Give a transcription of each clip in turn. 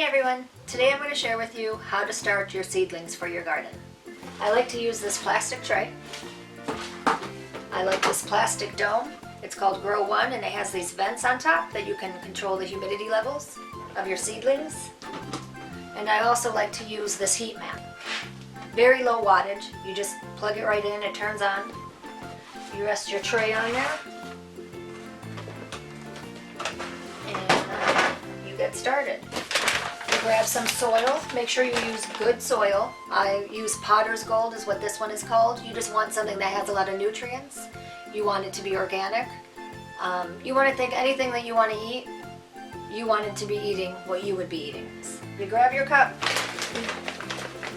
Hey everyone! Today I'm going to share with you how to start your seedlings for your garden. I like to use this plastic tray. I like this plastic dome. It's called Grow One and it has these vents on top that you can control the humidity levels of your seedlings. And I also like to use this heat mat. Very low wattage. You just plug it right in, it turns on. You rest your tray on there. And you get started. You grab some soil. Make sure you use good soil. I use Potter's Gold is what this one is called. You just want something that has a lot of nutrients. You want it to be organic. You want to think anything that you want to eat, you want it to be eating what you would be eating. You grab your cup,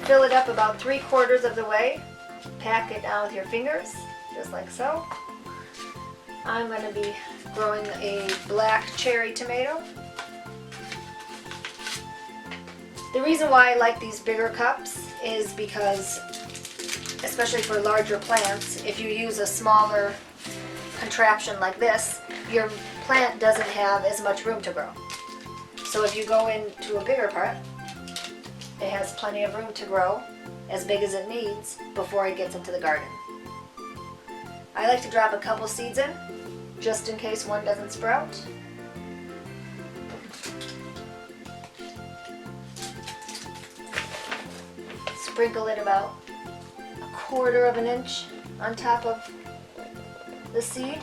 fill it up about 3/4 of the way, pack it down with your fingers, just like so. I'm going to be growing a black cherry tomato. The reason why I like these bigger cups is because, especially for larger plants, if you use a smaller contraption like this, your plant doesn't have as much room to grow. So if you go into a bigger part, it has plenty of room to grow, as big as it needs, before it gets into the garden. I like to drop a couple seeds in, just in case one doesn't sprout. Sprinkle it about 1/4 of an inch on top of the seed.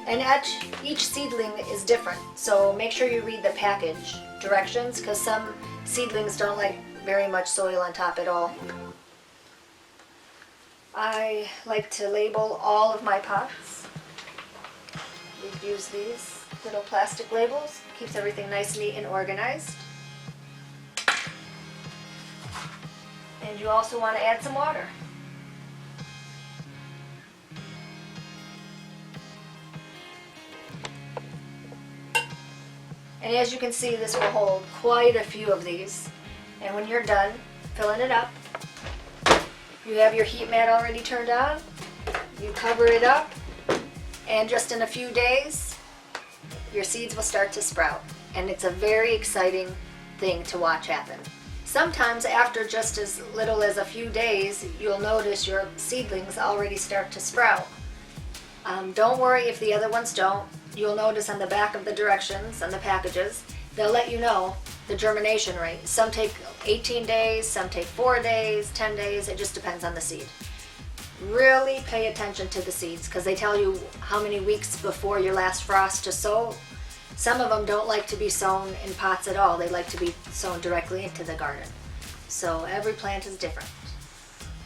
And each seedling is different, so make sure you read the package directions because some seedlings don't like very much soil on top at all. I like to label all of my pots. We use these little plastic labels. Keeps everything nice, neat, and organized. And you also want to add some water. And as you can see, this will hold quite a few of these. And when you're done filling it up, you have your heat mat already turned on. You cover it up, and just in a few days, your seeds will start to sprout. And it's a very exciting thing to watch happen. Sometimes after just as little as a few days, you'll notice your seedlings already start to sprout. Don't worry if the other ones don't. You'll notice on the back of the directions on the packages, they'll let you know the germination rate. Some take 18 days, some take 4 days, 10 days, it just depends on the seed. Really pay attention to the seeds because they tell you how many weeks before your last frost to sow. Some of them don't like to be sown in pots at all. They like to be sown directly into the garden. So every plant is different.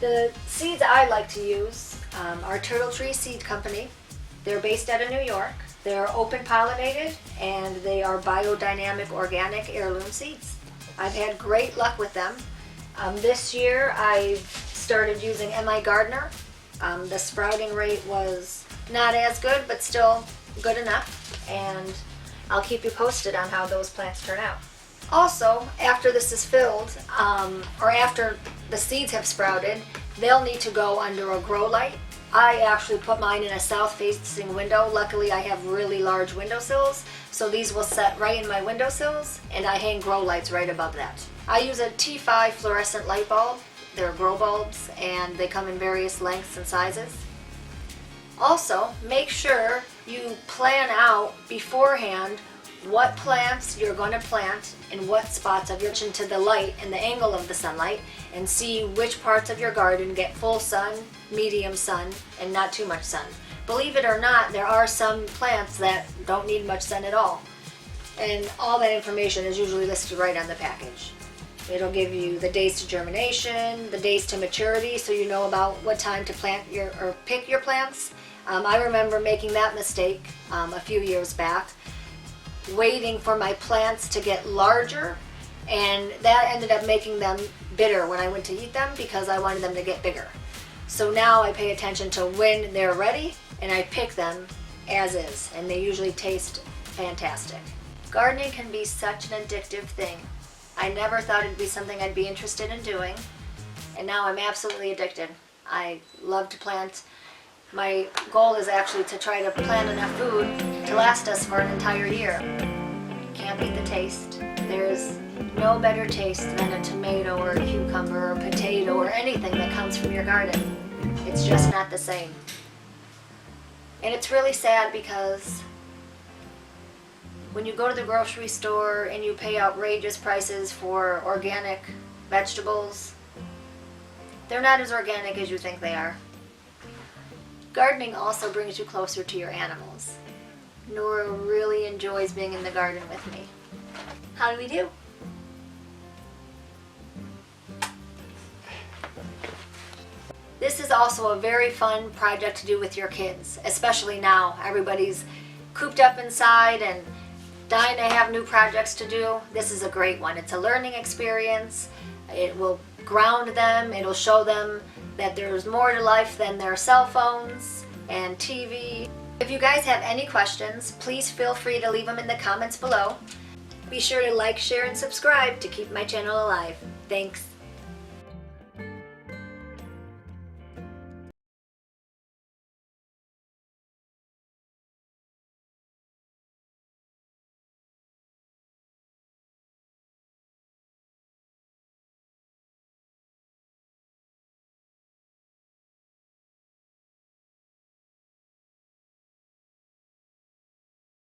The seeds I like to use are Turtle Tree Seed Company. They're based out of New York. They're open pollinated and they are biodynamic organic heirloom seeds. I've had great luck with them. This year I've started using MIgardener. The sprouting rate was not as good, but still good enough. And I'll keep you posted on how those plants turn out. Also, after this is filled, or after the seeds have sprouted, they'll need to go under a grow light. I actually put mine in a south-facing window. Luckily, I have really large windowsills, so these will set right in my windowsills, and I hang grow lights right above that. I use a T5 fluorescent light bulb. They're grow bulbs, and they come in various lengths and sizes. Also, make sure you plan out beforehand what plants you're going to plant in what spots of your kitchen to the light and the angle of the sunlight, and see which parts of your garden get full sun, medium sun, and not too much sun. Believe it or not, there are some plants that don't need much sun at all. And all that information is usually listed right on the package. It'll give you the days to germination, the days to maturity, so you know about what time to plant or pick your plants. I remember making that mistake a few years back, waiting for my plants to get larger, and that ended up making them bitter when I went to eat them because I wanted them to get bigger. So now I pay attention to when they're ready and I pick them as is, and they usually taste fantastic. Gardening can be such an addictive thing. I never thought it'd be something I'd be interested in doing, and now I'm absolutely addicted. I love to plant. My goal is actually to try to plant enough food to last us for an entire year. Can't beat the taste. There's no no better taste than a tomato or a cucumber or potato or anything that comes from your garden. It's just not the same. And it's really sad because when you go to the grocery store and you pay outrageous prices for organic vegetables, they're not as organic as you think they are. Gardening also brings you closer to your animals. Nora really enjoys being in the garden with me. How do we do? This is also a very fun project to do with your kids, especially now. Everybody's cooped up inside and dying to have new projects to do. This is a great one. It's a learning experience. It will ground them. It'll show them that there's more to life than their cell phones and TV. If you guys have any questions, please feel free to leave them in the comments below. Be sure to like, share, and subscribe to keep my channel alive. Thanks.